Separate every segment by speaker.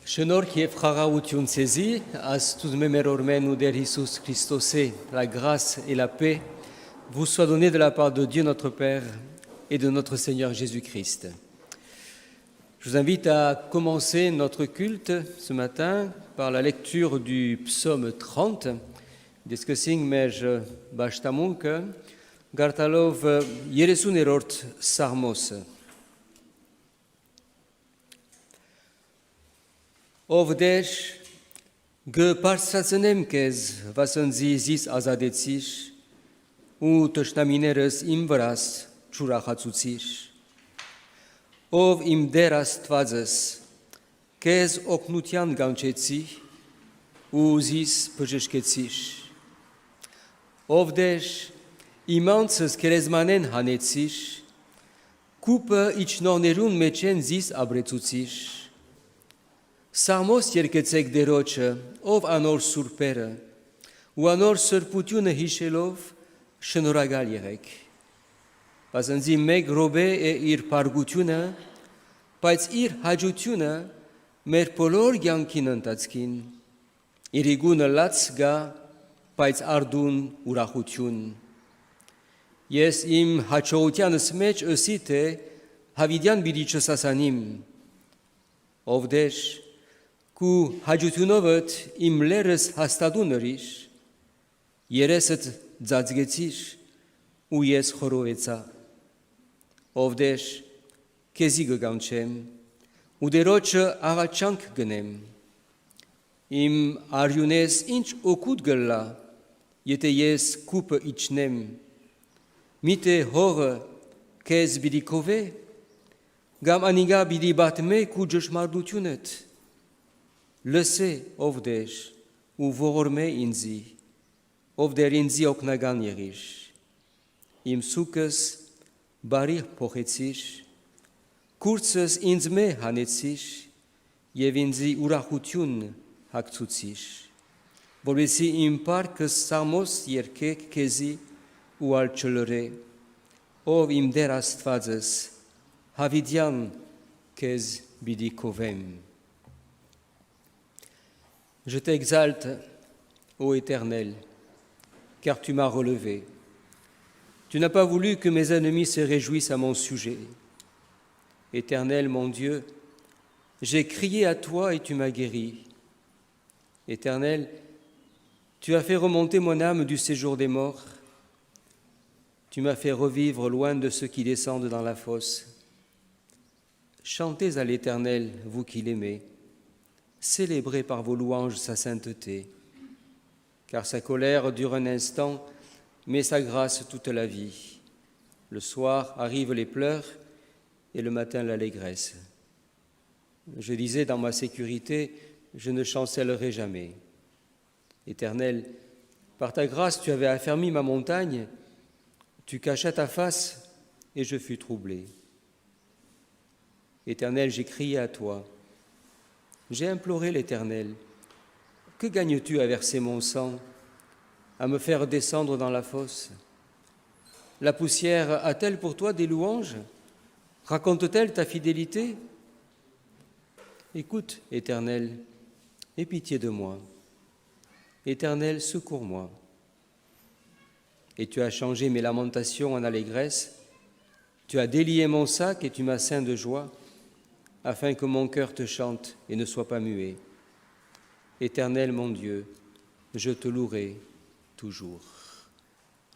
Speaker 1: Շնորհք եւ խաղաղություն ցեզի, Աստծո մեր օրմեն ու Տեր Հիսուս Քրիստոսի, la grâce et la paix vous soient données de la part de Dieu notre Père et de notre Seigneur Jésus-Christ. Je vous invite à commencer notre culte ce matin par la lecture du psaume 30, discussing mej bashtamunke, Gartalov Yeresunerort Sarmos. Ով դեր գպարսացնեմ քեզ վասնզի զիս ազատեցիր ու տշնամիներս իմ վրաս չուրախացուցիր ով իմ դեր Աստվածս քեզ օգնության գանչեցի ու զիս բժշկեցիր ով դեր իմանցս քերեզմանեն հանեցիր կուպը իջնողներուն մեջ են զիս աբրեցուցիր Սամոս երկեցեք դերոջը, ով անոր սուրբերը, ու անոր սրբությունը հիշելով շնորհակալ եղեք։ Բազնզի մեկ ռոբե է իր պարգությունը, բայց իր հաջությունը մեր բոլոր կյանքին ընթացքին, իր գունը լաց գա, բայց արդուն ուրախություն։ Ես իմ հաջողությանս մեջ ըսի թե հավիդյան բիդի չսասանիմ, ով դեր Կու հաջությունովըտ իմ լերս հաստատուն ըրիր, երեսըտ ձածգեցիր ու ես խորովեցա, ով դեր կեզի գգանչեմ ու դերոջը աղաչանք գնեմ, իմ արյունես ինչ օգուտ գլա, եթե ես կուպը իջնեմ, միտե հողը կեզ բիդի կովե, գամ անիգա բիդի բատմե կու ճշմարտությունըտ, Լսե ով դեր ու ողորմե ինձի, ով դեր ինձի օգնական եղիր, իմ սուկս բարի փոխեցիր, կուրծս ինձ մե հանեցիր և ինձի ուրախություն հագցուցիր, որովհետեւ իմ պարկս սամոս երկեք քեզի ու ալ չլրե, ով իմ դեր Աստվածս, հավիդյան քեզ բիդի կովեմ. Je t'exalte, ô Éternel, car tu m'as relevé. Tu n'as pas voulu que mes ennemis se réjouissent à mon sujet. Éternel, mon Dieu, j'ai crié à toi et tu m'as guéri. Éternel, tu as fait remonter mon âme du séjour des morts. Tu m'as fait revivre loin de ceux qui descendent dans la fosse. Chantez à l'Éternel, vous qui l'aimez. Célébrez par vos louanges sa sainteté, car sa colère dure un instant, mais sa grâce toute la vie. Le soir arrivent les pleurs et le matin l'allégresse. Je disais dans ma sécurité, je ne chancellerai jamais. Éternel, par ta grâce tu avais affermi ma montagne, tu cachas ta face et je fus troublé. Éternel, j'ai crié à toi. J'ai imploré l'Éternel. Que gagnes-tu à verser mon sang, à me faire descendre dans la fosse? La poussière a-t-elle pour toi des louanges? Raconte-t-elle ta fidélité? Écoute, Éternel, aie pitié de moi. Éternel, secours-moi. Et tu as changé mes lamentations en allégresse. Tu as délié mon sac et tu m'as ceint de joie, afin que mon cœur te chante et ne soit pas muet. Éternel mon Dieu, je te louerai toujours.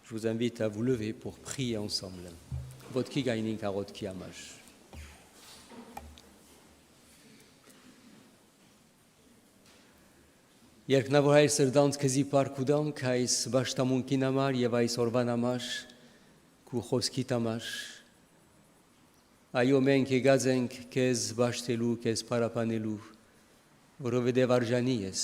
Speaker 1: Je vous invite à vous lever pour prier ensemble. Votre ki gainin karot ki amash. Երկնավոր Հայր սրդանց քեզի պարքուդանք այս բաշտամունքին համար եւ այս օրվան համար քու խոսքիդ համար Այո մենք եկած ենք քեզ բաշտելու, քեզ պարապանելու, որովհետև արժանի ես։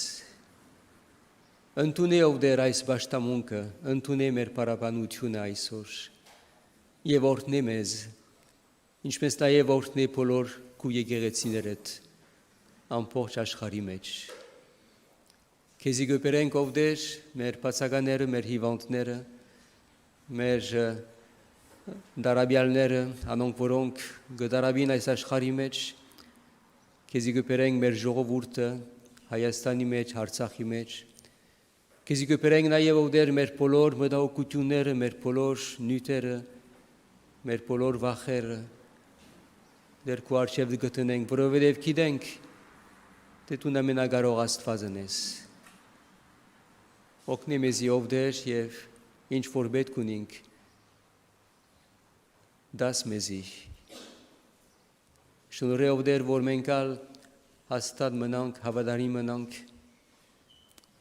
Speaker 1: Ընդունե ով դեր այս բաշտամունքը, ընդունե մեր պարապանությունը այսօր եւ օրհնե մեզ, ինչպես նաեւ օրհնե բոլոր քու եկեղեցիներդ ամբողջ աշխարհի մեջ։ Քեզի գոպերենք ով դեր մեր բացականները, մեր հիվանդները, մեր դարաբյալները, անոնք որոնք գդարաբին այս աշխարհի մեջ քեզի կպերենք մեր ժողովուրդը Հայաստանի մեջ, Արցախի մեջ, քեզի կպերենք նաև ովդեր մեր բոլոր մտահոգությունները, մեր բոլոր նյութերը, մեր բոլոր վախերը, դեր քո առջև գտնենք, որովհետև գիտենք, թե դու ամենակարող Աստվածն ես։ Օգնի մեզի ովդեր եւ ինչ որ պետք ունենք, դաս մեզի։ Շնորհե ովդեր, որ մենք հաստատ մնանք, հավատարիմ մնանք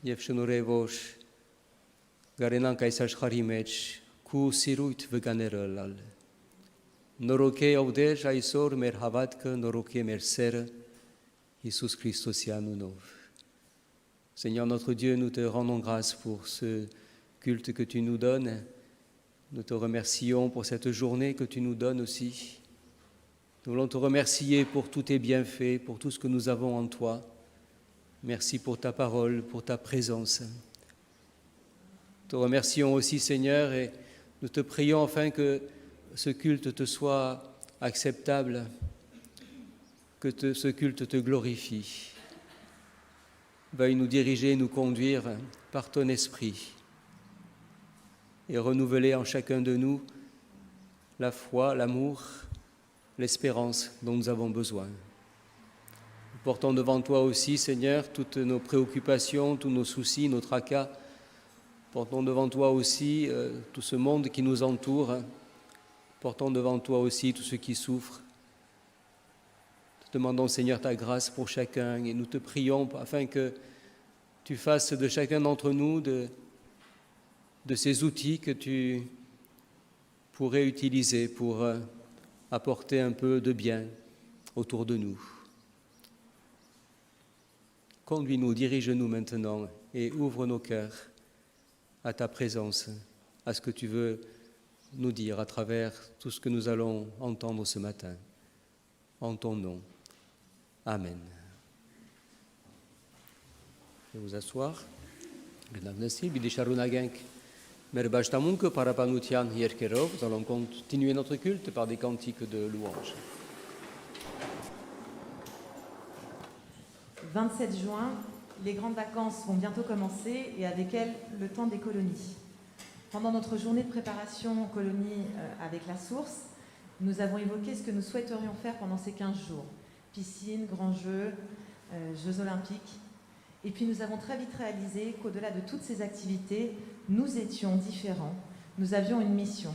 Speaker 1: եւ շնորհե, որ գարենանք այս աշխարհի մեջ քու սիրույթ վկաները լալ։ Նորոգե ովդեր այսօր մեր հավատքը, նորոգե մեր սերը Jésus Christus anunov. Seigneur notre Dieu, nous te rendons grâce pour ce culte que tu nous donnes. Nous te remercions pour cette journée que tu nous donnes aussi. Nous voulons te remercier pour tous tes bienfaits, pour tout ce que nous avons en toi. Merci pour ta parole, pour ta présence. Nous te remercions aussi, Seigneur, et nous te prions afin que ce culte te soit acceptable, que ce culte te glorifie. Veuille nous diriger, nous conduire par ton esprit et renouveler en chacun de nous la foi, l'amour, l'espérance dont nous avons besoin. Nous portons devant toi aussi, Seigneur, toutes nos préoccupations, tous nos soucis, nos tracas. Portons devant toi aussi tout ce monde qui nous entoure. Portons devant toi aussi tous ceux qui souffrent. Demandons, Seigneur, ta grâce pour chacun et nous te prions afin que tu fasses de chacun d'entre nous de ces outils que tu pourrais utiliser pour apporter un peu de bien autour de nous. Conduis-nous, dirige-nous maintenant et ouvre nos cœurs à ta présence, à ce que tu veux nous dire à travers tout ce que nous allons entendre ce matin. En ton nom. Amen. Je vais vous asseoir. Nous allons continuer notre culte par des cantiques de louange.
Speaker 2: 27 juin, les grandes vacances vont bientôt commencer et avec elles le temps des colonies. Pendant notre journée de préparation aux colonies avec la source, nous avons évoqué ce que nous souhaiterions faire pendant ces 15 jours. Piscine, grands jeux, Jeux olympiques. Et puis nous avons très vite réalisé qu'au-delà de toutes ces activités, nous étions différents. Nous avions une mission,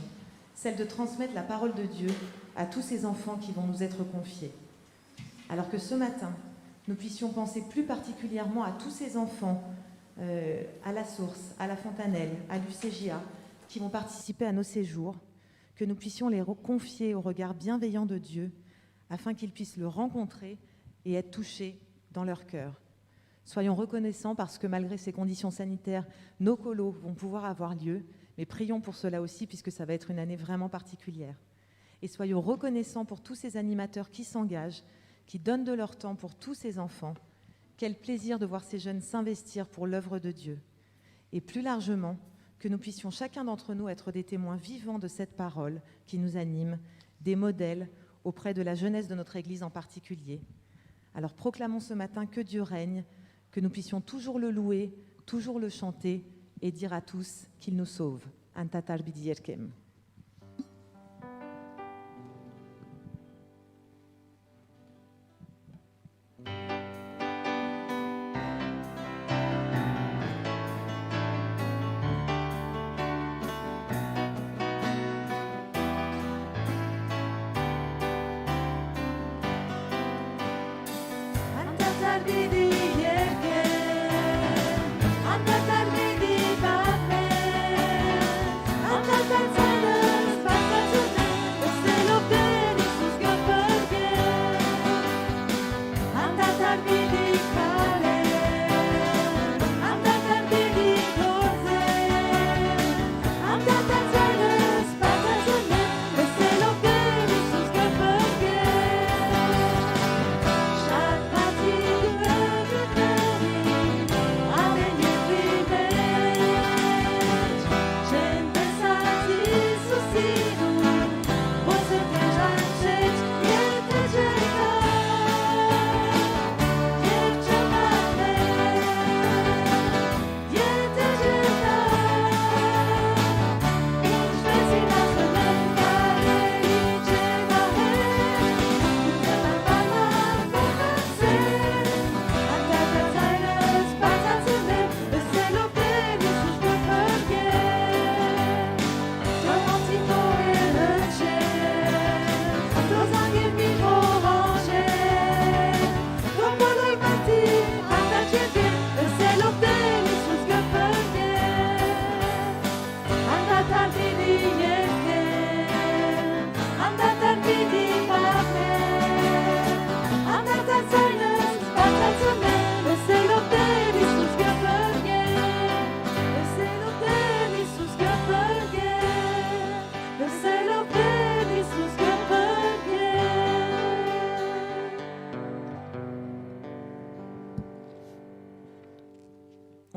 Speaker 2: celle de transmettre la parole de Dieu à tous ces enfants qui vont nous être confiés. Alors que ce matin, nous puissions penser plus particulièrement à tous ces enfants, à la Source, à la Fontanelle, à l'UCJA, qui vont participer à nos séjours, que nous puissions les confier au regard bienveillant de Dieu, afin qu'ils puissent le rencontrer et être touchés dans leur cœur. Soyons reconnaissants parce que malgré ces conditions sanitaires, nos colos vont pouvoir avoir lieu, mais prions pour cela aussi puisque ça va être une année vraiment particulière. Et soyons reconnaissants pour tous ces animateurs qui s'engagent, qui donnent de leur temps pour tous ces enfants. Quel plaisir de voir ces jeunes s'investir pour l'œuvre de Dieu. Et plus largement, que nous puissions chacun d'entre nous être des témoins vivants de cette parole qui nous anime, des modèles auprès de la jeunesse de notre Église en particulier. Alors proclamons ce matin que Dieu règne, que nous puissions toujours le louer, toujours le chanter et dire à tous qu'il nous sauve. Antatar bidierkem.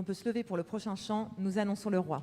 Speaker 2: On peut se lever pour le prochain chant, Nous annonçons le roi.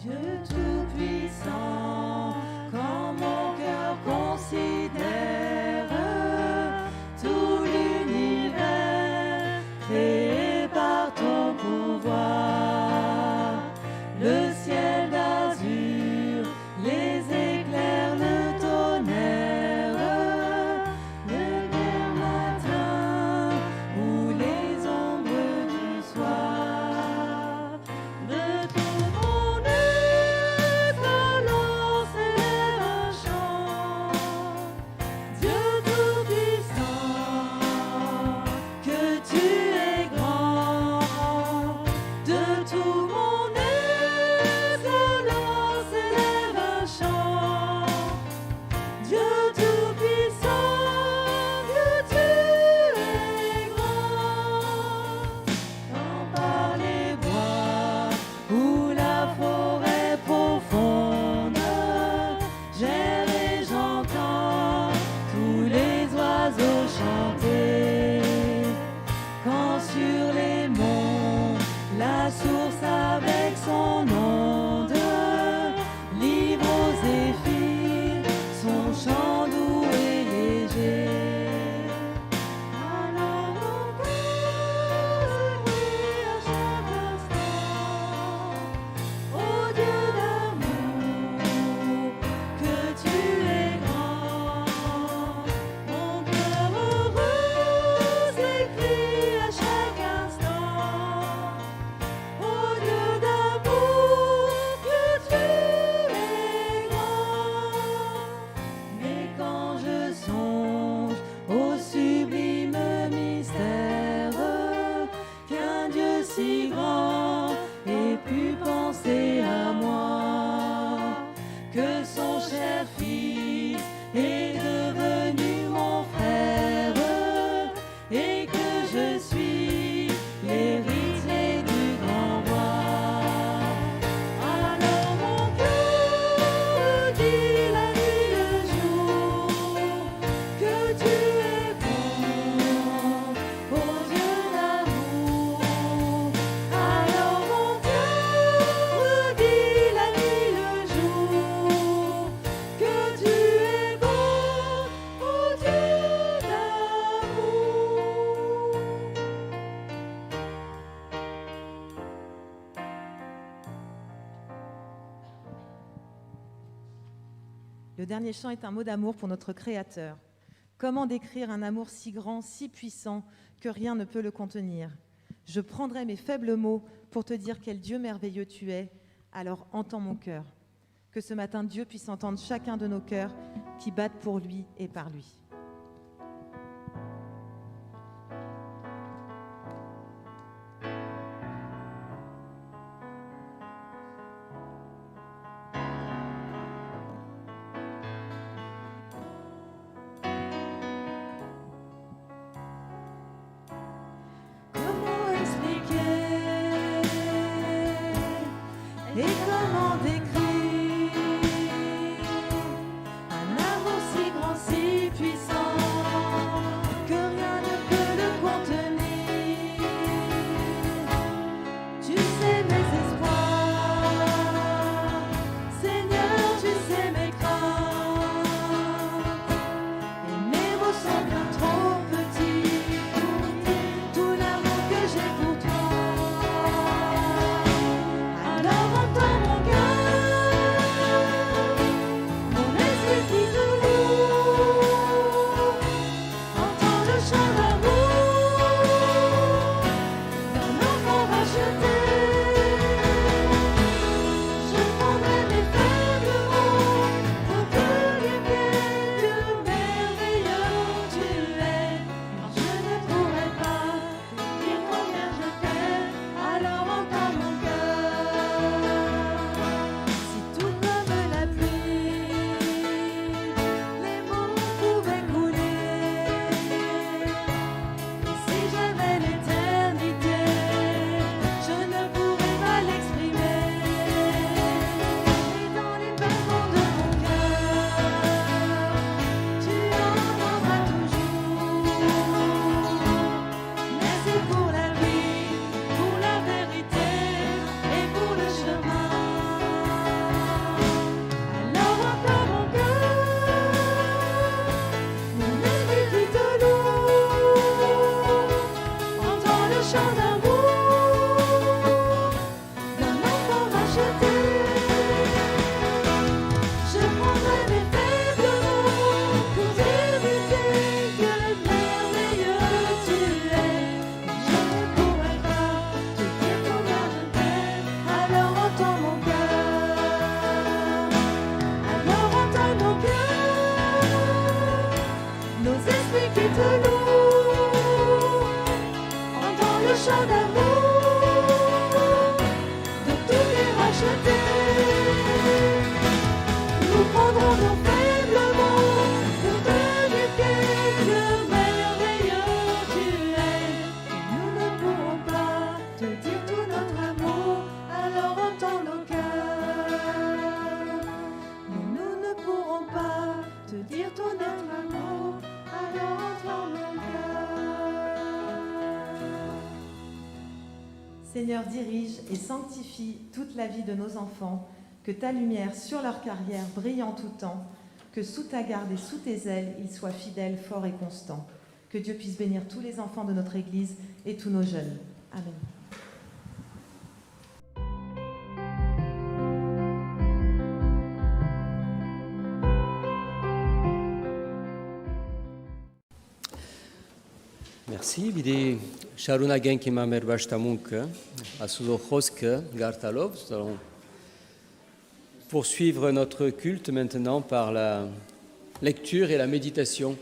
Speaker 3: Dieu Tout-Puissant, quand mon cœur considère tout l'univers créé par ton pouvoir, le ciel d'azur, les éclairs, le tonnerre, le clair matin ou les ombres du soir, de tout mon œuvre
Speaker 2: Le dernier chant est un mot d'amour pour notre Créateur. Comment décrire un amour si grand, si puissant, que rien ne peut le contenir? Je prendrai mes faibles mots pour te dire quel Dieu merveilleux tu es, alors entends mon cœur. Que ce matin, Dieu puisse entendre chacun de nos cœurs qui battent pour lui et par lui.
Speaker 3: Comment expliquer et comment décrire un amour si grand, si puissant que rien ne peut le contenir? Tu sais mes espoirs, Seigneur, tu sais mes craintes, et mes mots sont bien trop petits pour dire tout l'amour que j'ai pour toi. Alors entends mon cœur, mon esprit qui te loue, entends le chant d'amour d'un enfant racheté. Je prendrai mes faibles mots pour te dire que merveilleux tu es. Quand je ne pourrai pas te dire combien je t'aime, alors entends mon cœur. Si tout comme la pluie, les mots pouvaient couler, et si j'avais l'éternité, je ne pourrais pas l'exprimer. Et dans les battements de mon cœur, tu entendras toujours. Mais c'est pour la vie, pour la vérité et pour le chemin. Alors entends mon cœur, mon esprit qui te loue, entends le chant d'amour d'un enfant racheté. Je prendrai mes faibles mots pour t'éviter que merveilleux tu es. Je ne pourrai pas te dire combien je t'aime, alors entends mon cœur. Alors entends mon cœur, nos esprits qui te louent, entends le chant d'amour de tous les rachetés. Nous prendrons nos faibles mots pour te dire que merveilleux tu es. Et nous ne pourrons pas te dire tout notre amour, alors entends nos cœurs. Mais nous ne pourrons pas te dire tout notre amour, alors entends nos cœurs.
Speaker 2: Seigneur, dirige et sanctifie toute la vie de nos enfants, que ta lumière sur leur carrière brille en tout temps, que sous ta garde et sous tes ailes, ils soient fidèles, forts et constants. Que Dieu puisse bénir tous les enfants de notre Église et tous nos jeunes. Amen.
Speaker 1: Merci. Bidi Sharuna Genki Mamer Bashtamunk, Asuzo Khosk Gartalov. Nous allons poursuivre notre culte maintenant par la lecture et la méditation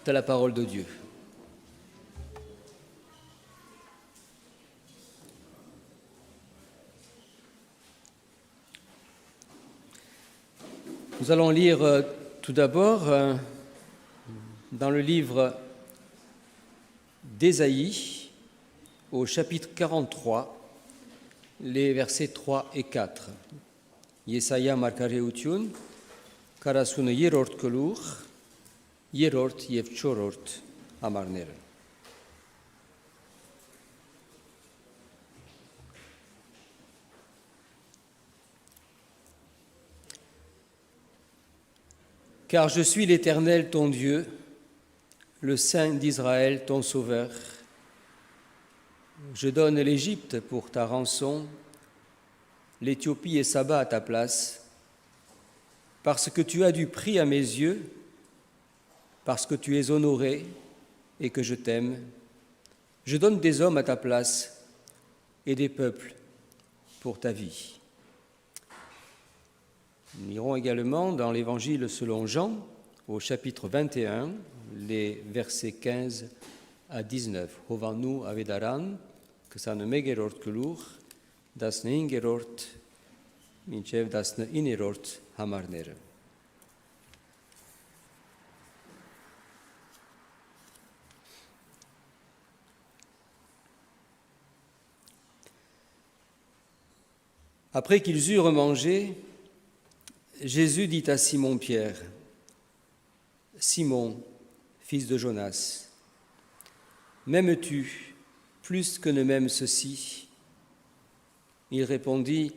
Speaker 1: de la parole de Dieu. Nous allons lire tout d'abord dans le livre d'Ésaïe, au chapitre 43, les versets 3 et 4. Yesaya Markareutiun, Karasun Yerort Kelur, Yerort Yevchorort Amarner. Car je suis l'Éternel ton Dieu, le Saint d'Israël ton Sauveur. Je donne l'Égypte pour ta rançon, l'Éthiopie et Saba à ta place. parce que tu as du prix à mes yeux, parce que tu es honoré et que je t'aime, je donne des hommes à ta place et des peuples pour ta vie. Nous lirons également dans l'Évangile selon Jean, au chapitre 21, les versets 15 à 19. Hovanu avedaran, que ça ne megerort kulur, das ne ingerort, minchev das ne inerort hamarnere. Après qu'ils eurent mangé, Jésus dit à Simon-Pierre, « Simon, fils de Jonas, m'aimes-tu plus que ne m'aiment ceux-ci » Il répondit,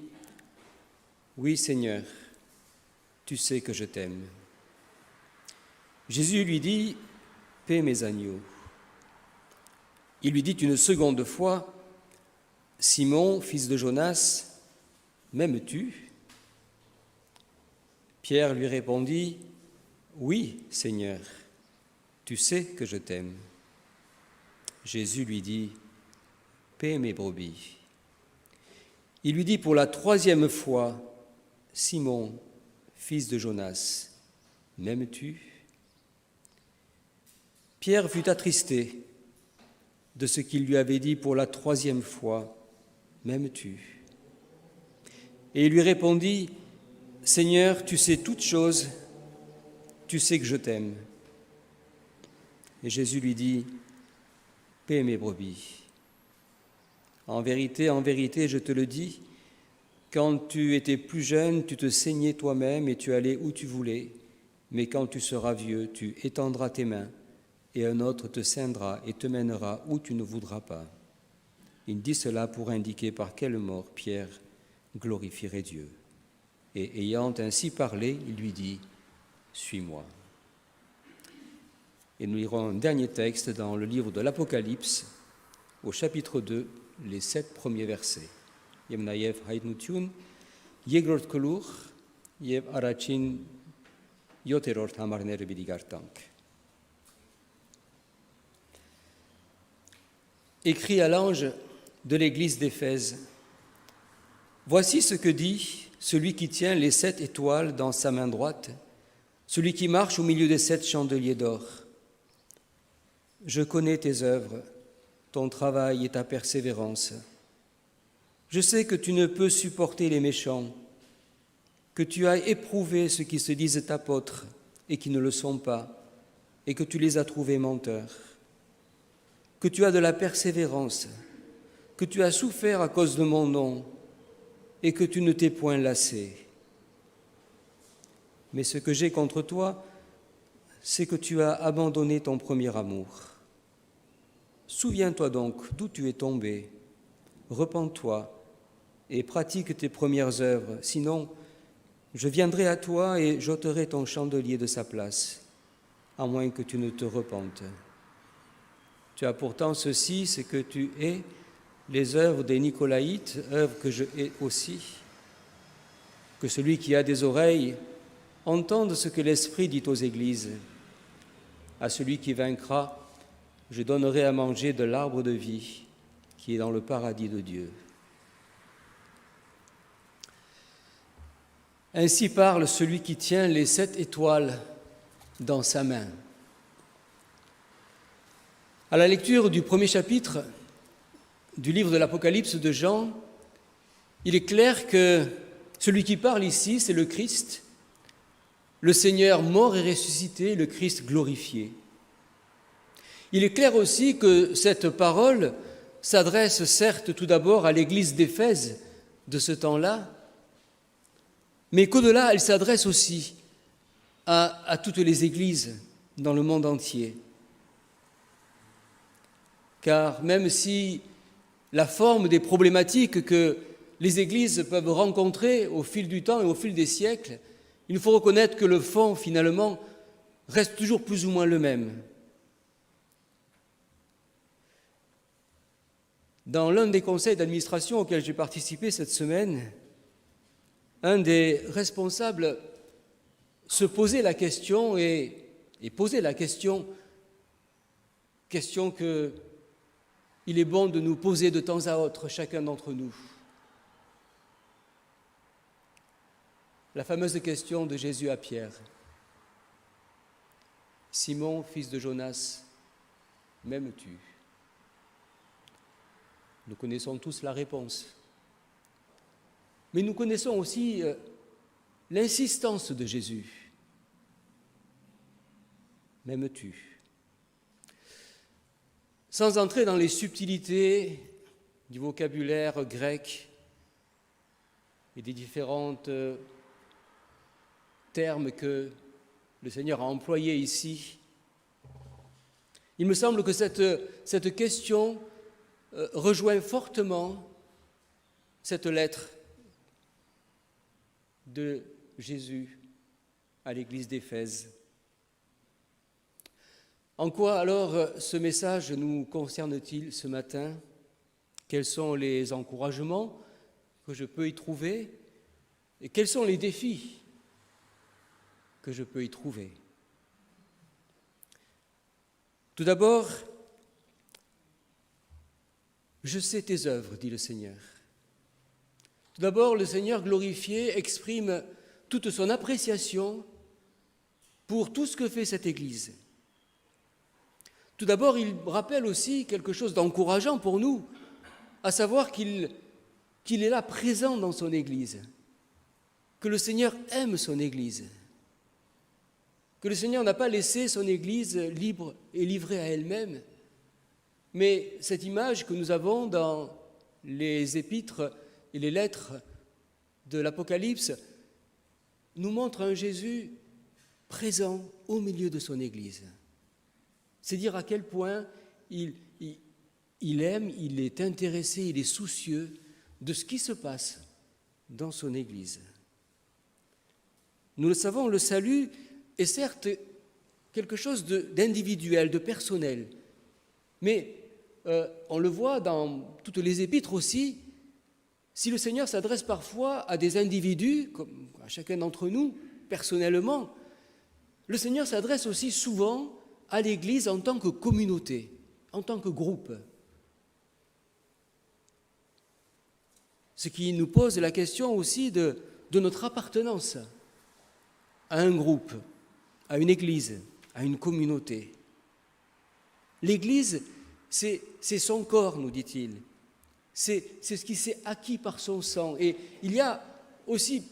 Speaker 1: « Oui, Seigneur, tu sais que je t'aime. » Jésus lui dit, « Paie mes agneaux. » Il lui dit une seconde fois, « Simon, fils de Jonas, m'aimes-tu » Pierre lui répondit, « Oui, Seigneur, tu sais que je t'aime. » Jésus lui dit, « Paie mes brebis. » Il lui dit pour la troisième fois, « Simon, fils de Jonas, m'aimes-tu » Pierre fut attristé de ce qu'il lui avait dit pour la troisième fois, « M'aimes-tu » Et il lui répondit, « Seigneur, tu sais toutes choses, tu sais que je t'aime. » Et Jésus lui dit, « Paie mes brebis. En vérité, je te le dis, quand tu étais plus jeune, tu te saignais toi-même et tu allais où tu voulais, mais quand tu seras vieux, tu étendras tes mains et un autre te ceindra et te mènera où tu ne voudras pas. » Il dit cela pour indiquer par quelle mort Pierre glorifierait Dieu. Et ayant ainsi parlé, il lui dit, « Suis-moi. » Et nous lirons un dernier texte dans le livre de l'Apocalypse, au chapitre 2, les 7 premiers versets. Yemnayev haidnutiun, yegrort kolur, yev arachin yoterort hamarner bidigartank. Écrit à l'ange de l'église d'Éphèse, voici ce que dit celui qui tient les 7 étoiles dans sa main droite, celui qui marche au milieu des 7 chandeliers d'or. Je connais tes œuvres, ton travail et ta persévérance. Je sais que tu ne peux supporter les méchants, que tu as éprouvé ceux qui se disent apôtres et qui ne le sont pas, et que tu les as trouvés menteurs, que tu as de la persévérance, que tu as souffert à cause de mon nom, et que tu ne t'es point lassé. Mais ce que j'ai contre toi, c'est que tu as abandonné ton premier amour. Souviens-toi donc d'où tu es tombé, repens-toi et pratique tes premières œuvres, sinon je viendrai à toi et j'ôterai ton chandelier de sa place, à moins que tu ne te repentes. Tu as pourtant ceci, c'est que tu hais les œuvres des Nicolaïtes, œuvres que je hais aussi. Que celui qui a des oreilles entende ce que l'Esprit dit aux églises. À celui qui vaincra, je donnerai à manger de l'arbre de vie qui est dans le paradis de Dieu. Ainsi parle celui qui tient les 7 étoiles dans sa main. À la lecture du premier chapitre du livre de l'Apocalypse de Jean, il est clair que celui qui parle ici, c'est le Christ, le Seigneur mort et ressuscité, le Christ glorifié. Il est clair aussi que cette parole s'adresse certes tout d'abord à l'église d'Éphèse de ce temps-là, mais qu'au-delà, elle s'adresse aussi à toutes les églises dans le monde entier. Car même si la forme des problématiques que les églises peuvent rencontrer au fil du temps et au fil des siècles, il faut reconnaître que le fond, finalement, reste toujours plus ou moins le même. Dans l'un des conseils d'administration auxquels j'ai participé cette semaine, un des responsables se poser la question et poser la question que il est bon de nous poser de temps à autre, chacun d'entre nous. La fameuse question de Jésus à Pierre. Simon, fils de Jonas, m'aimes-tu? Nous connaissons tous la réponse. Mais nous connaissons aussi l'insistance de Jésus. M'aimes-tu? Sans entrer dans les subtilités du vocabulaire grec et des différents termes que le Seigneur a employés ici, il me semble que cette question rejoint fortement cette lettre de Jésus à l'église d'Éphèse. En quoi alors ce message nous concerne-t-il ce matin? Quels sont les encouragements que je peux y trouver? Et quels sont les défis que je peux y trouver? Tout d'abord, je sais tes œuvres, dit le Seigneur. Tout d'abord, le Seigneur glorifié exprime toute son appréciation pour tout ce que fait cette Église. Tout d'abord, il rappelle aussi quelque chose d'encourageant pour nous, à savoir qu'il est là présent dans son Église, que le Seigneur aime son Église, que le Seigneur n'a pas laissé son Église libre et livrée à elle-même, mais cette image que nous avons dans les épîtres et les lettres de l'Apocalypse nous montre un Jésus présent au milieu de son Église. C'est dire à quel point il aime, il est intéressé, il est soucieux de ce qui se passe dans son Église. Nous le savons, le salut est certes quelque chose d'individuel, de personnel, mais on le voit dans toutes les épîtres aussi, si le Seigneur s'adresse parfois à des individus, comme à chacun d'entre nous, personnellement, le Seigneur s'adresse aussi souvent à l'Église en tant que communauté, en tant que groupe. Ce qui nous pose la question aussi de notre appartenance à un groupe, à une Église, à une communauté. L'Église, c'est son corps, nous dit-il. C'est ce qui s'est acquis par son sang. Et il y a aussi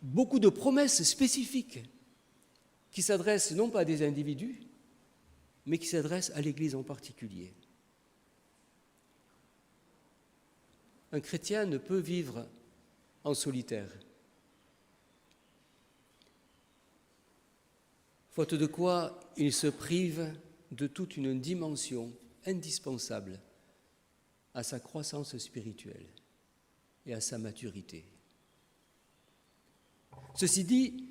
Speaker 1: beaucoup de promesses spécifiques qui s'adressent non pas à des individus, mais qui s'adressent à l'Église en particulier. Un chrétien ne peut vivre en solitaire. Faute de quoi, il se prive de toute une dimension indispensable à sa croissance spirituelle et à sa maturité. Ceci dit,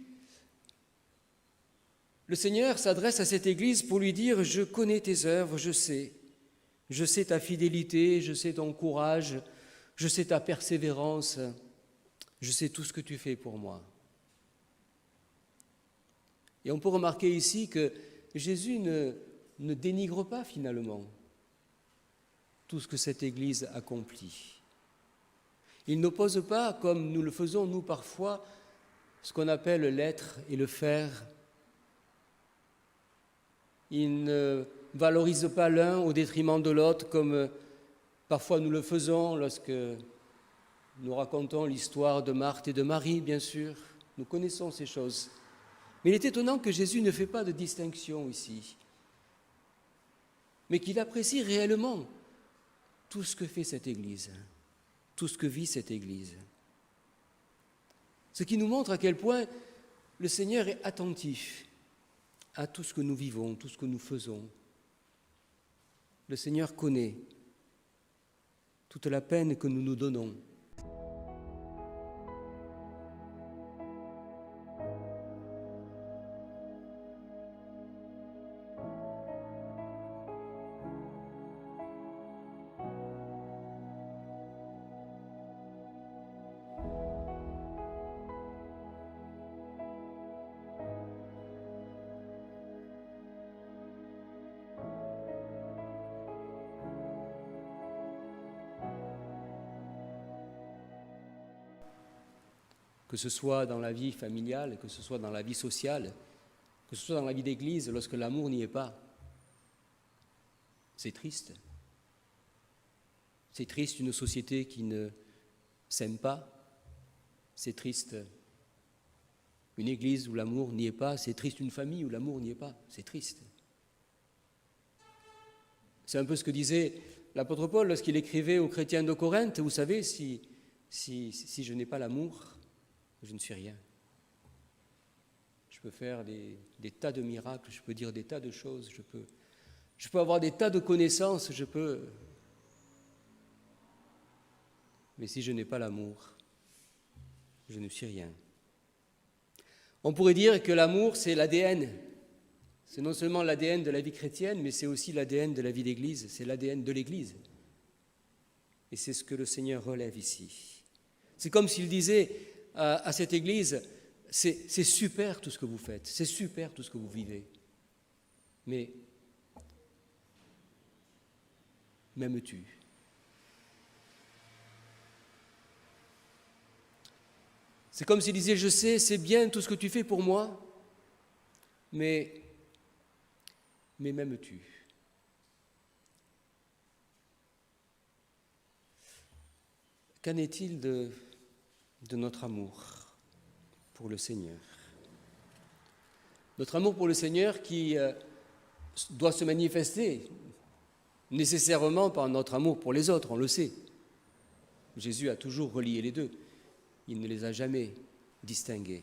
Speaker 1: le Seigneur s'adresse à cette Église pour lui dire « Je connais tes œuvres, je sais ta fidélité, je sais ton courage, je sais ta persévérance, je sais tout ce que tu fais pour moi. » Et on peut remarquer ici que Jésus ne dénigre pas finalement tout ce que cette Église accomplit. Il n'oppose pas, comme nous le faisons nous parfois, ce qu'on appelle l'être et le faire. Il ne valorise pas l'un au détriment de l'autre, comme parfois nous le faisons lorsque nous racontons l'histoire de Marthe et de Marie, bien sûr. Nous connaissons ces choses. Mais il est étonnant que Jésus ne fait pas de distinction ici, mais qu'il apprécie réellement tout ce que fait cette Église, tout ce que vit cette Église. Ce qui nous montre à quel point le Seigneur est attentif à tout ce que nous vivons, tout ce que nous faisons. Le Seigneur connaît toute la peine que nous nous donnons. que ce soit dans la vie familiale, que ce soit dans la vie sociale, que ce soit dans la vie d'église, lorsque l'amour n'y est pas. C'est triste. C'est triste une société qui ne s'aime pas. C'est triste une église où l'amour n'y est pas. C'est triste une famille où l'amour n'y est pas. C'est triste. C'est un peu ce que disait l'apôtre Paul lorsqu'il écrivait aux chrétiens de Corinthe. Vous savez, si je n'ai pas l'amour, je ne suis rien. Je peux faire des tas de miracles, je peux dire des tas de choses, je peux avoir des tas de connaissances, mais si je n'ai pas l'amour, je ne suis rien. On pourrait dire que l'amour, c'est l'ADN. C'est non seulement l'ADN de la vie chrétienne, mais c'est aussi l'ADN de la vie d'Église, c'est l'ADN de l'Église. Et c'est ce que le Seigneur relève ici. C'est comme s'il disait à cette Église, c'est super tout ce que vous faites, c'est super tout ce que vous vivez, mais m'aimes-tu ? C'est comme s'il disait, je sais, c'est bien tout ce que tu fais pour moi, mais m'aimes-tu ? Qu'en est-il de notre amour pour le Seigneur ? Notre amour pour le Seigneur qui doit se manifester nécessairement par notre amour pour les autres, on le sait. Jésus a toujours relié les deux. Il ne les a jamais distingués.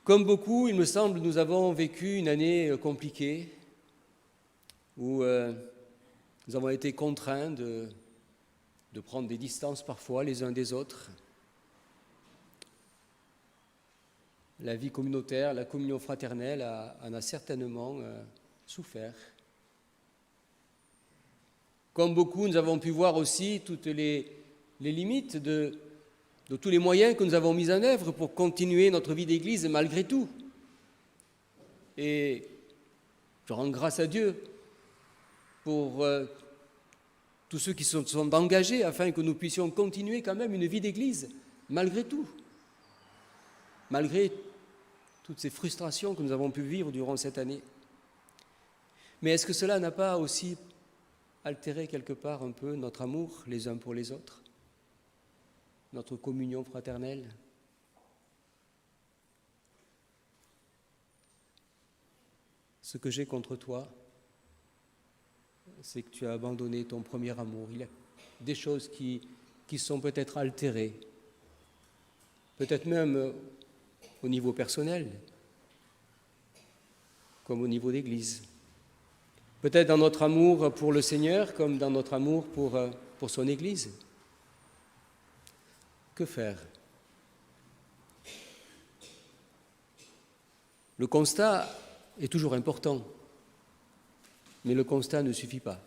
Speaker 1: Comme beaucoup, il me semble, nous avons vécu une année compliquée où nous avons été contraints de prendre des distances parfois les uns des autres. La vie communautaire, la communion fraternelle en a certainement souffert. Comme beaucoup, nous avons pu voir aussi toutes les limites de tous les moyens que nous avons mis en œuvre pour continuer notre vie d'Église malgré tout. Et je rends grâce à Dieu pour tous ceux qui se sont engagés afin que nous puissions continuer quand même une vie d'Église malgré tout, malgré toutes ces frustrations que nous avons pu vivre durant cette année. Mais est-ce que cela n'a pas aussi altéré quelque part un peu notre amour les uns pour les autres, notre communion fraternelle ? Ce que j'ai contre toi, c'est que tu as abandonné ton premier amour. Il y a des choses qui sont peut-être altérées, peut-être même au niveau personnel, comme au niveau d'Église. Peut-être dans notre amour pour le Seigneur, comme dans notre amour pour son Église. Que faire ? Le constat est toujours important, mais le constat ne suffit pas.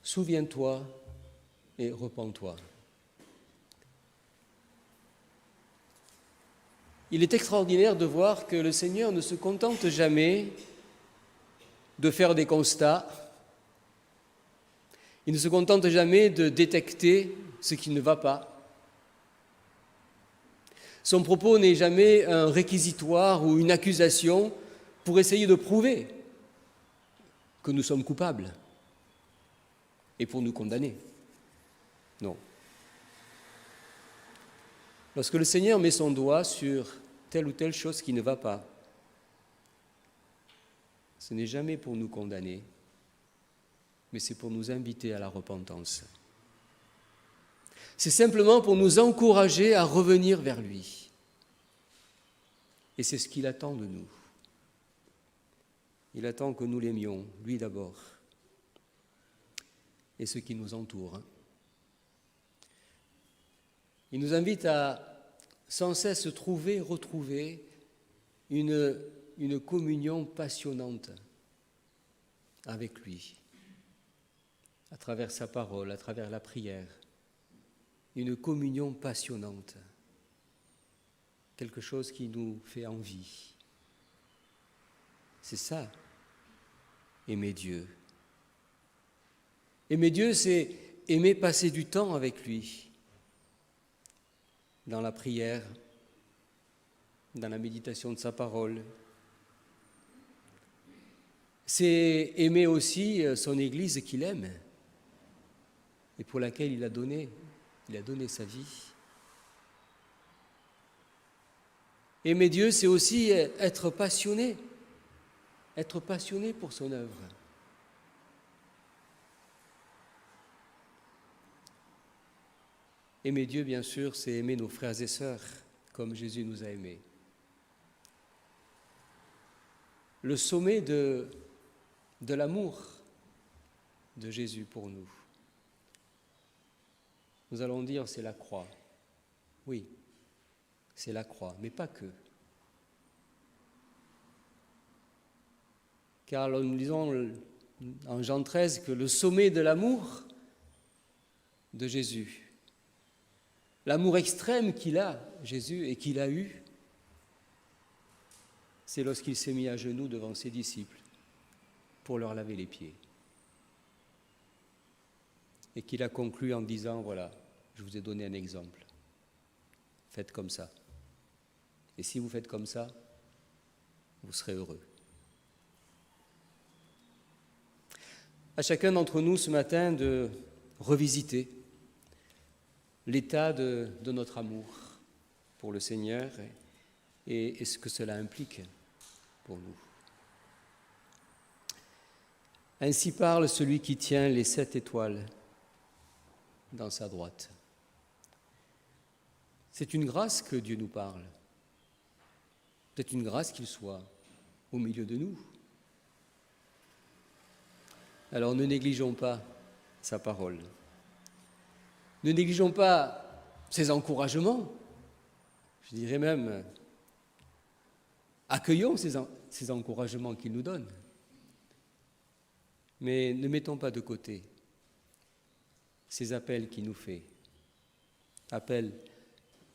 Speaker 1: Souviens-toi et repens-toi. Il est extraordinaire de voir que le Seigneur ne se contente jamais de faire des constats. Il ne se contente jamais de détecter ce qui ne va pas. Son propos n'est jamais un réquisitoire ou une accusation pour essayer de prouver que nous sommes coupables et pour nous condamner. Non. Lorsque le Seigneur met son doigt sur telle ou telle chose qui ne va pas, ce n'est jamais pour nous condamner, mais c'est pour nous inviter à la repentance. C'est simplement pour nous encourager à revenir vers lui. Et c'est ce qu'il attend de nous. Il attend que nous l'aimions, lui d'abord, et ceux qui nous entourent. Il nous invite à sans cesse retrouver une communion passionnante avec lui, à travers sa parole, à travers la prière. Une communion passionnante, quelque chose qui nous fait envie. C'est ça, aimer Dieu. Aimer Dieu, c'est aimer passer du temps avec lui, dans la prière, dans la méditation de sa parole. C'est aimer aussi son Église qu'il aime et pour laquelle il a donné sa vie. Aimer Dieu, c'est aussi être passionné pour son œuvre. Aimer Dieu, bien sûr, c'est aimer nos frères et sœurs comme Jésus nous a aimés. Le sommet de l'amour de Jésus pour nous. Nous allons dire c'est la croix. Oui, c'est la croix, mais pas que. Car nous lisons en Jean 13 que le sommet de l'amour de Jésus, l'amour extrême qu'il a, Jésus, et qu'il a eu, c'est lorsqu'il s'est mis à genoux devant ses disciples pour leur laver les pieds. Et qu'il a conclu en disant, voilà, je vous ai donné un exemple. Faites comme ça. Et si vous faites comme ça, vous serez heureux. À chacun d'entre nous ce matin de revisiter l'état de notre amour pour le Seigneur et ce que cela implique pour nous. Ainsi parle celui qui tient les 7 étoiles dans sa droite. C'est une grâce que Dieu nous parle. C'est une grâce qu'il soit au milieu de nous. Alors ne négligeons pas sa parole. Ne négligeons pas ses encouragements. Je dirais même, accueillons ces encouragements qu'il nous donne. Mais ne mettons pas de côté ces appels qu'il nous fait. Appel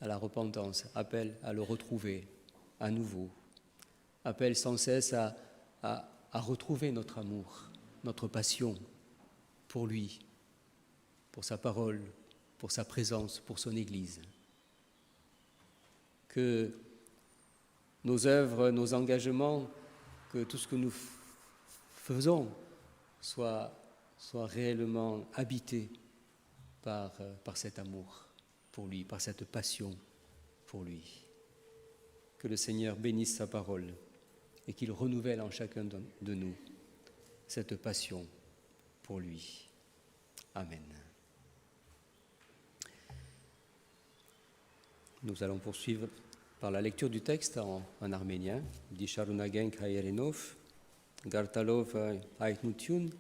Speaker 1: à la repentance, appel à le retrouver à nouveau. Appel sans cesse à retrouver notre amour, notre passion pour lui, pour sa parole, pour sa présence, pour son Église. Que nos œuvres, nos engagements, que tout ce que nous faisons soit réellement habité par cet amour pour lui, par cette passion pour lui. Que le Seigneur bénisse sa parole et qu'il renouvelle en chacun de nous cette passion pour lui. Amen. Nous allons poursuivre par la lecture du texte en arménien. Di շարունակենք հայերենով, գարտալով հայտնություն,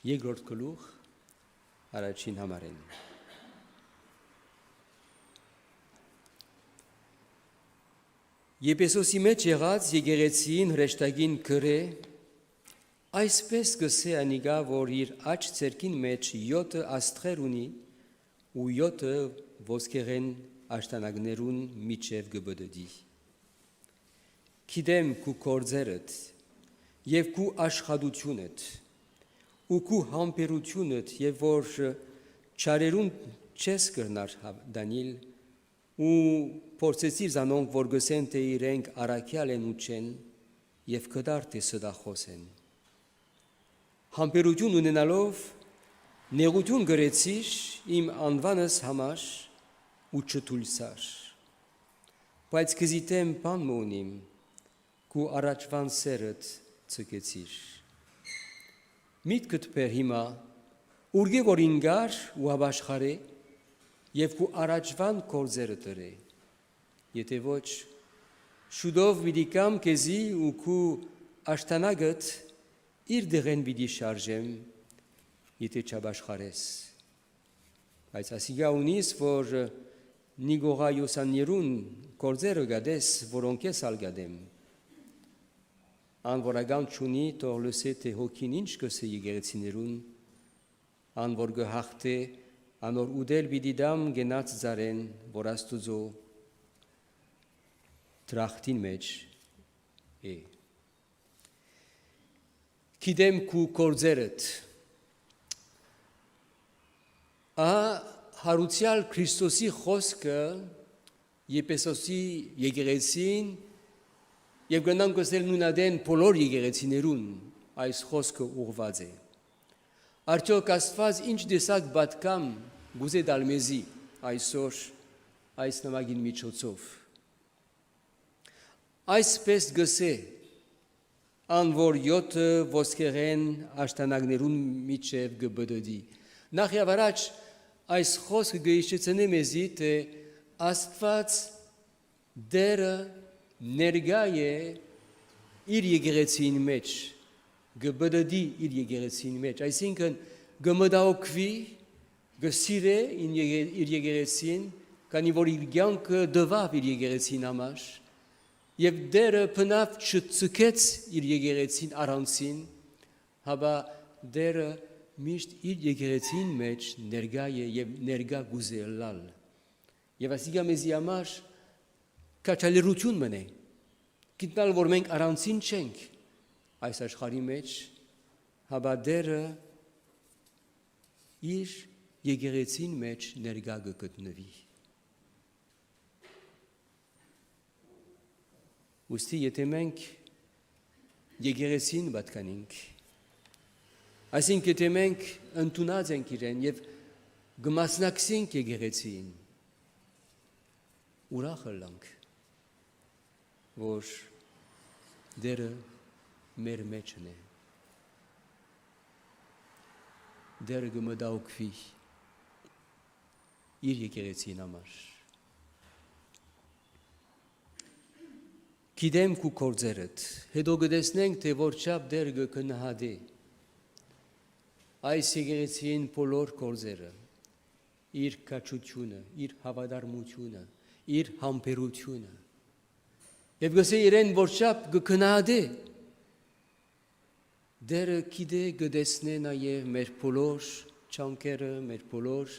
Speaker 1: երկրորդ գլուխ, առաջին համարեն։ Եփեսոսի մեջ եղած եկեղեցին հրեշտակին գրե, այսպես կսե անիգա, որ իր աջ ցերքին մեջ 7 աստղեր ունի ու 7 ոսկեղեն աշտանագներուն միջև գբդդի։ Գիտեմ քու կորձերդ եւ քու աշխատությունդ ու քու համբերությունդ եւ որ չարերուն չես կրնար դանիլ ու փորձեցիր զանոնք որ գսեն թե իրենք արաքյալ են ու չեն եւ կդար թե սդախոս են համբերություն ունենալով նեղություն գրեցիր իմ անվանս համար ու չթույլսար բայց կզիտեմ բան մոնիմ քու առաջվան սերդ ցկեցիր միտքդ բեր հիմա ուրգե որ ինգար ու ապաշխարե եւ քու առաջվան կորձերը տրե եթե ոչ շուտով պիտի կամ քեզի ու քու աշտանագդ իր դեղեն պիտի շարժեմ եթե չապաշխարես բայց ասիգա ունիս որ նիգողայոսաներուն կորձերը գադես որոնք ես ալգադեմ անորական չունի թող լսե թե հոգին ինչ կսե եկեղեցիներուն անոր գհախտե անոր ուդել պիտի դամ գնաց զարեն որ աստուծո տրախտին մեջ է գիտեմ քու կորձերդ հարուցյալ Քրիստոսի խոսքը Եփեսոսի եկեղեցին եւ գնանք ասել նույնադեն բոլոր եկեղեցիներուն այս խոսքը ուղված է։ Արդյոք Աստված ինչ դեսակ պատկամ գուզե դալ մեզի այսօր այս նամակին միջոցով։ Այսպես գսե ան որ 7 ոսկեղեն աշտանագներուն միջև գբդդի։ Նախ եւ առաջ այս խոսքը գիշեցնե մեզի թե Աստված դերը ներգա է իր եկեղեցին մեջ, գբդդի իր եկեղեցին մեջ, այսինքն գմդաոքվի, գսիրե իր եկեղեցին, քանի որ իր կյանքը դվավ իր եկեղեցին համար, եւ դերը բնավ չծկեց իր եկեղեցին առանցին, հաբա դերը միշտ իր եկեղեցին մեջ ներգա է եւ ներգա գուզելալ։ Եվ ասիկա մեզի համար կաչալերություն մնե, գիտնալ որ մենք առանցին չենք այս աշխարհի մեջ, հաբա դերը իր եկեղեցին մեջ ներգա գտնվի։ Ուստի եթե մենք եկեղեցին պատկանենք, այսինքն եթե մենք ընդունած ենք իրեն եւ գմասնակցենք եկեղեցին, ուրախ ըլլանք, որ դերը մեր մեջն է, դերը գմդաոքվի իր եկեղեցին համար։ Գիտեմ քու կորձերդ, հետո գտեսնենք, թե որչափ դեր գկնահատի այս եկեղեցին բոլոր կորձերը, իր կաչությունը, իր հավատարմությունը, իր համբերությունը, եւ գսե իրեն որչափ գկնահատի, դերը գիտե գտեսնե նաեւ մեր բոլոր չանկերը, մեր բոլոր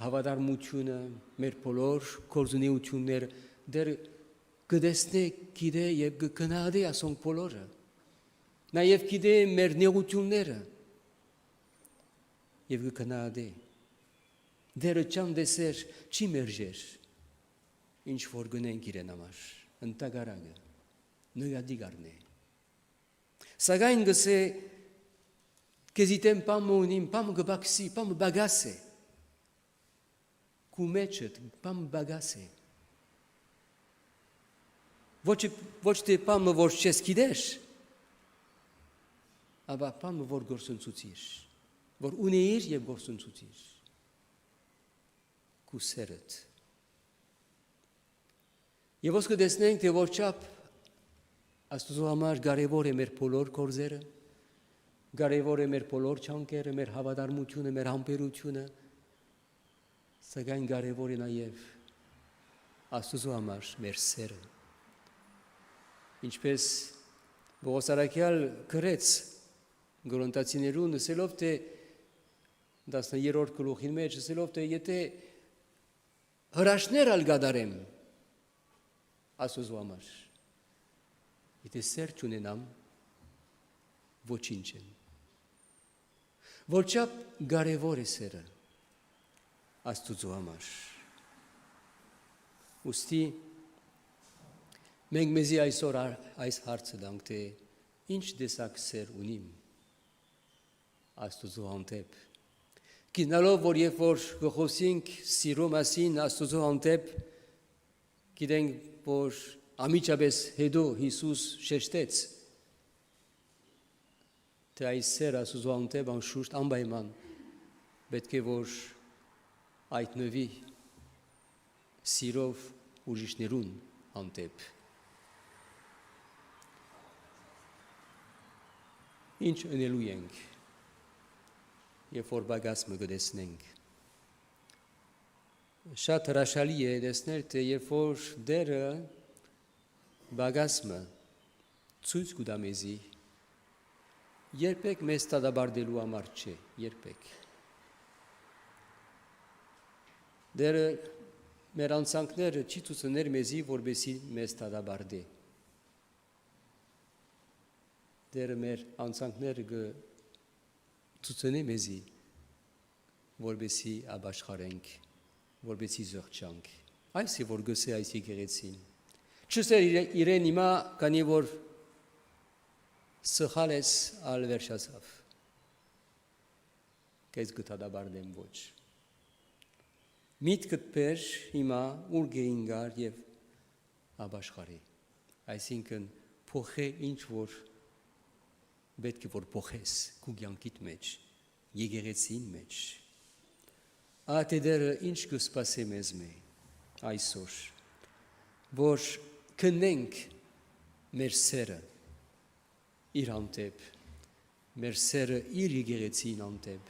Speaker 1: հավատարմությունը, մեր բոլոր կորձունեությունները, դեր գտեսնե գիտե եւ գկնահատի ասոնք բոլորը, նաեւ գիտե մեր նեղությունները եւ գկնահատի, դերը չան դեսեր չի մերժեր, ինչ որ գնենք իրեն համար, ընտագարագը, նգադի գարնե, սակայն գսե կեզիտեմ պամը ունիմ, պամը գբաքսի, պամը բագաս է, կու մեջդ պամը բագաս է, ոչ թե պամը որ չես գիտես, ապա պամը որ գործընծուցիր, որ ունեիր եւ գործընծուցիր, կու սերդ։ Եվ ոսկը դեսնենք, թե որչափ Աստուծո համար կարևոր է մեր բոլոր գործերը, կարևոր է մեր բոլոր չանկերը, մեր հավատարմությունը, մեր համբերությունը, սակայն կարևոր է նաեւ Աստուծո համար մեր սերը։ Ինչպես Պողոս առաքյալ գրեց Կորինթացիներուն ասելով, թե 10-րդ գլուխին մեջ ասելով, թե եթե հրաշքներ ալ գադարեմ Աստուծո համար, եթե սեր չունենամ, ոչինչ եմ։ Որչափ կարևոր է սերը Աստուծո համար։ Ուստի մենք մեզի այսօր այս հարցը տանք, թե ինչ տեսակ սեր ունիմ Աստուծո հանդեպ։ Գիտելով, որ երբ որ գխոսենք սիրո մասին Աստուծո հանդեպ, գիտենք, որ ամիջապես հետո Հիսուս շեշտեց, թե այս սեր Աստուծո հանդեպ անշուշտ անպայման պետք է որ այտնվի սիրով ուրիշներուն հանդեպ։ Ինչ ընելու ենք, երբ որ բագասը գտեսնենք։ Շատ հրաշալի է տեսնել, թե երբ որ դերը բագասը ցույց կտա մեզի, երբեք մեզ տադաբարդելու համար չէ, երբեք։ Դերը մեր անցանքները չի ցուցներ մեզի, որպեսզի մեզ տադաբարդի։ Դերը մեր անցանքները ցուցնի մեզի, vorbesi abașharenc, vorbesi zărceanc. Hai să vor găsi aici gerețin. Ce să irenima ca ni vor să hales al verșasaf. Că izgâta da bardem voci. Mit cât perș ima urge ingar jev abașhare. Ai sincân pohe inci vor bet că vor pohes cu gheanchit meci, jegerețin meci. A te deră inci că spase mezme, ai soș. Vor cânenc merseră, ir antep, merseră ir jegerețin antep,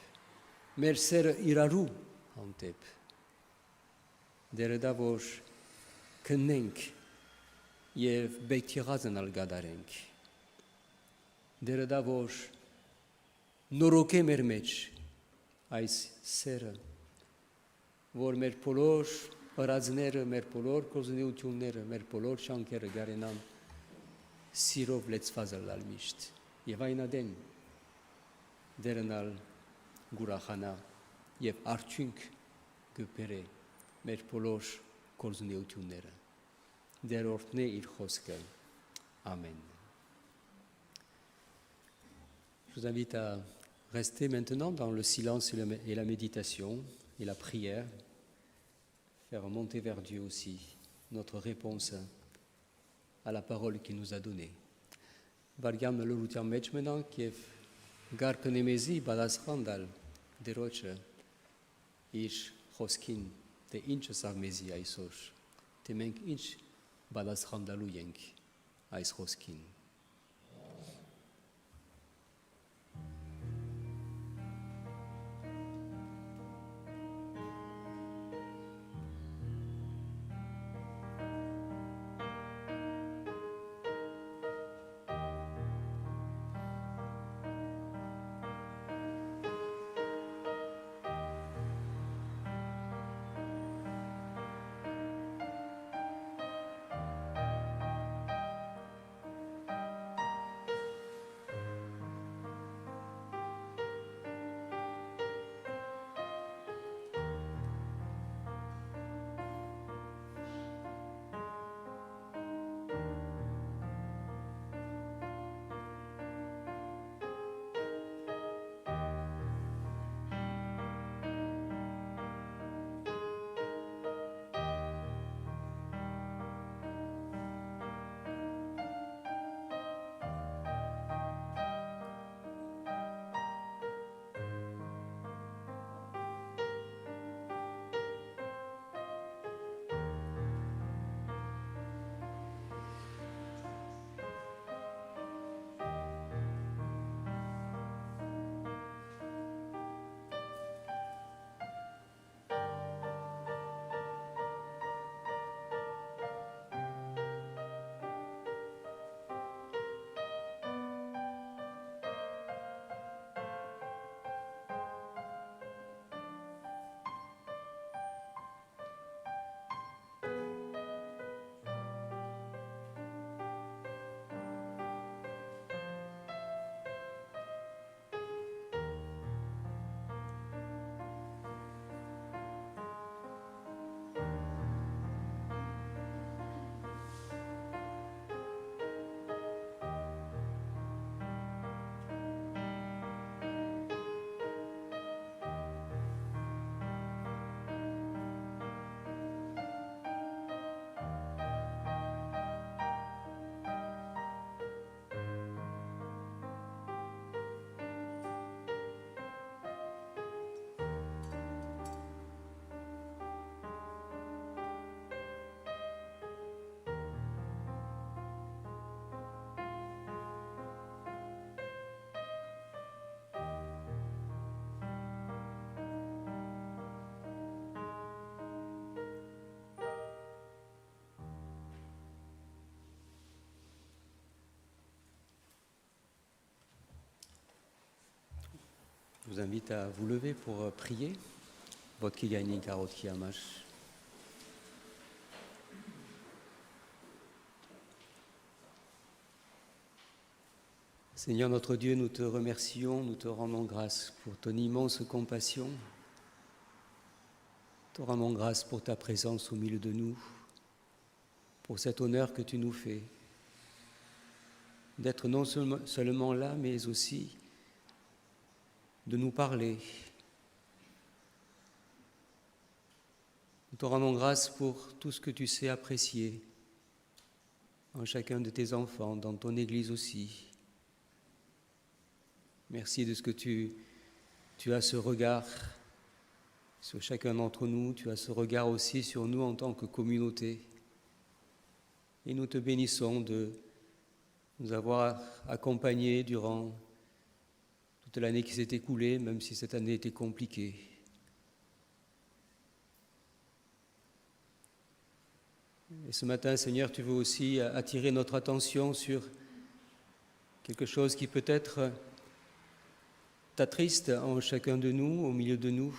Speaker 1: merseră iraru antep. Deră da vor cânenc je bektirazën al gadarenk. Deră da vor noroke mermeci, ais seră. Vor merpolor, razneră merpolor, cozuneu tiumneră merpolor și ancheră garenam. Sirov leți fazăl al miști. E vaina den. Deră al gurahana. E arciunc găpere merpolor, cozuneu tiumneră. Der ortne ir hoscă. Amen. Je vous invite à rester maintenant dans le silence et la méditation et la prière, faire monter vers Dieu aussi notre réponse à la parole qu'il nous a donnée. Vargam le rutiam meci maintenant qui est garcă nemezi balas randal de roce ish hoskin te ince sarmezi aisos te menc inci balas randalu yenk ais hoskin. Je vous invite à vous lever pour prier. Votre Kigani Karot Kiamash. Seigneur notre Dieu, nous te remercions, nous te rendons grâce pour ton immense compassion, Te rendons grâce pour ta présence au milieu de nous, pour cet honneur que tu nous fais, d'être non seulement là, mais aussi de nous parler. Nous te rendons grâce pour tout ce que tu sais apprécier en chacun de tes enfants, dans ton Église aussi. Merci de ce que tu as ce regard sur chacun d'entre nous, tu as ce regard aussi sur nous en tant que communauté. Et nous te bénissons de nous avoir accompagnés durant toute l'année qui s'est écoulée, même si cette année était compliquée. Et ce matin, Seigneur, tu veux aussi attirer notre attention sur quelque chose qui peut-être t'attriste en chacun de nous, au milieu de nous,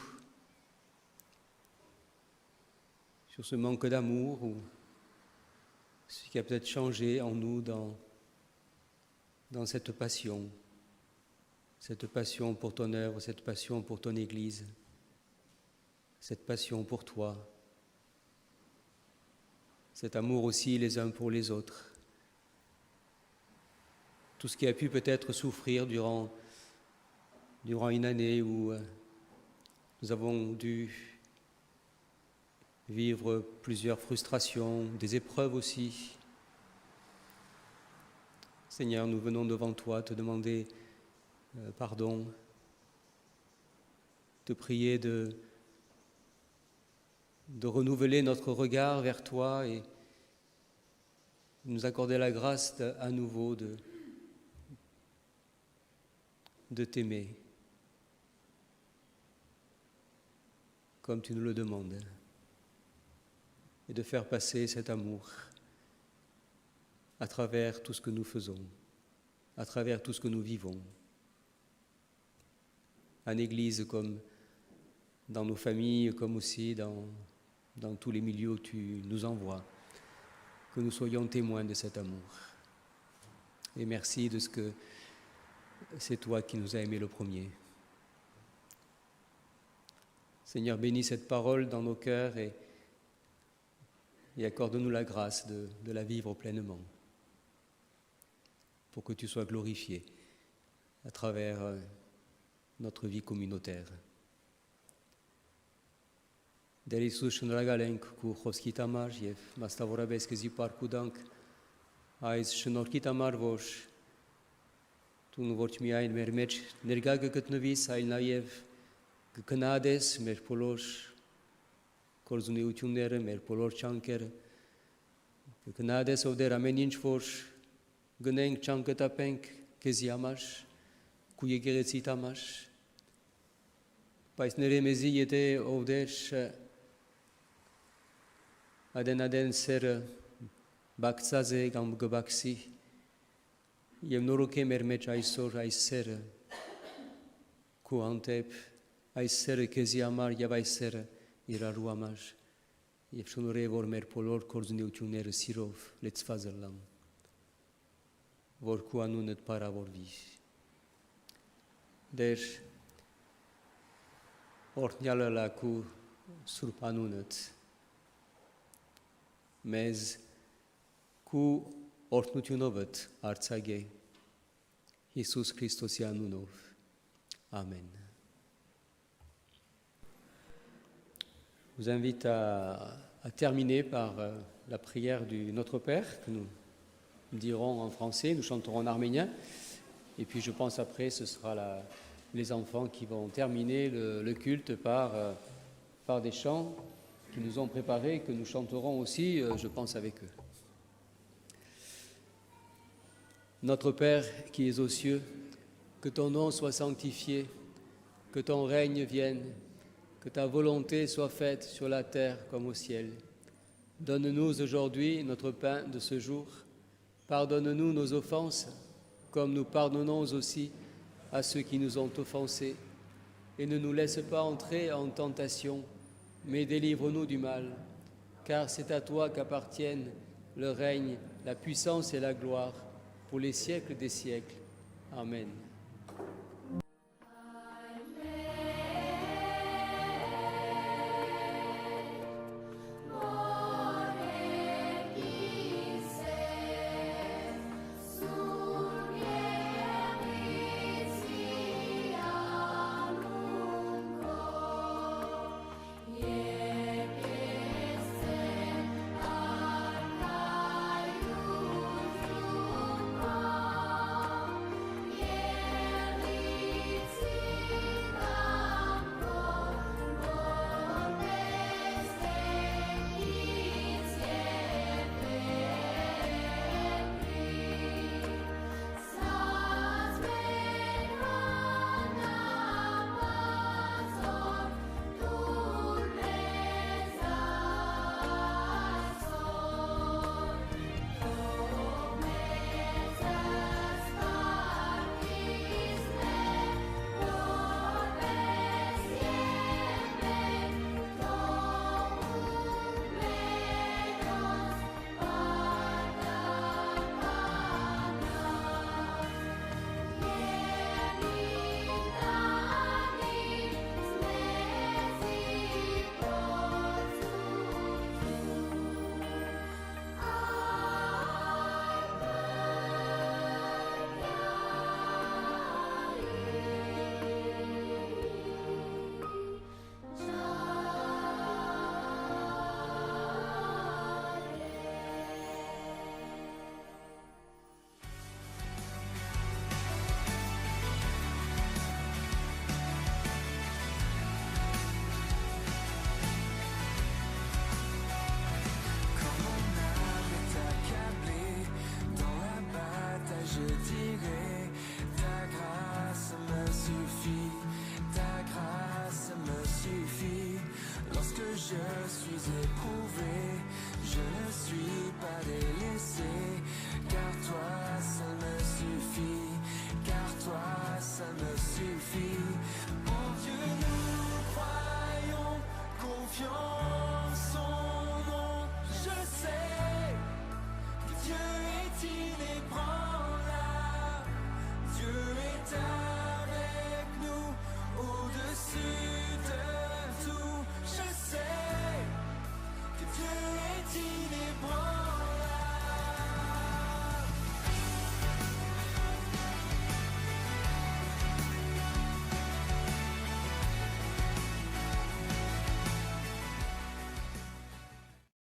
Speaker 1: sur ce manque d'amour ou ce qui a peut-être changé en nous dans cette passion pour ton œuvre, cette passion pour ton Église, cette passion pour toi, cet amour aussi les uns pour les autres. Tout ce qui a pu peut-être souffrir durant une année où nous avons dû vivre plusieurs frustrations, des épreuves aussi. Seigneur, nous venons devant toi te demander pardon, te prier de renouveler notre regard vers toi et nous accorder la grâce à nouveau de t'aimer comme tu nous le demandes et de faire passer cet amour à travers tout ce que nous faisons, à travers tout ce que nous vivons, en Église comme dans nos familles, comme aussi dans tous les milieux où tu nous envoies, que nous soyons témoins de cet amour. Et merci de ce que c'est toi qui nous as aimés le premier. Seigneur, bénis cette parole dans nos cœurs et accorde-nous la grâce de la vivre pleinement, pour que tu sois glorifié à travers notre vie communautaire. Der Iisus și năgalenc cu hoskita marjev, masta vorabesc zi parku dank, aiz și norkita marvoș, tu nu vorci mi ain mermeci, nergagă cât năvis ail naiev, cănades mer poloș, corzune utiunere mer polor chanker, cănades o de rameninci foș, gâneng chanketa penk, keziamaș, cu yegerețitamaș, pais neremezi yete ovdeș, aden ser bakzaze gam gbaksi, yem noroke mermeci aisor aiser, cu antep aiser keziamar yav aiser iraruamaș, yev shonore vor mer polor corzune utiunere sirov lețfazelam, vor cu anunet para vor vi. Deci, ortneală la cu surpanunet, mez cu ortnutiunovet arțage, Iisus Hristos Ianunov. Amen. Je vous invite à terminer par la prière du Notre Père, que nous dirons en français, nous chanterons en arménien, et puis je pense après ce sera les enfants qui vont terminer le culte par des chants qu'ils nous ont préparés et que nous chanterons aussi, je pense, avec eux. Notre Père qui es aux cieux, que ton nom soit sanctifié, que ton règne vienne, que ta volonté soit faite sur la terre comme au ciel. Donne-nous aujourd'hui notre pain de ce jour. Pardonne-nous nos offenses, comme nous pardonnons aussi à ceux qui nous ont offensés. Et ne nous laisse pas entrer en tentation, mais délivre-nous du mal, car c'est à toi qu'appartiennent le règne, la puissance et la gloire pour les siècles des siècles. Amen.
Speaker 4: je suis éprouvé, je ne suis pas délaissé, car toi ça me suffit, car toi ça me suffit. Mon Dieu nous croit.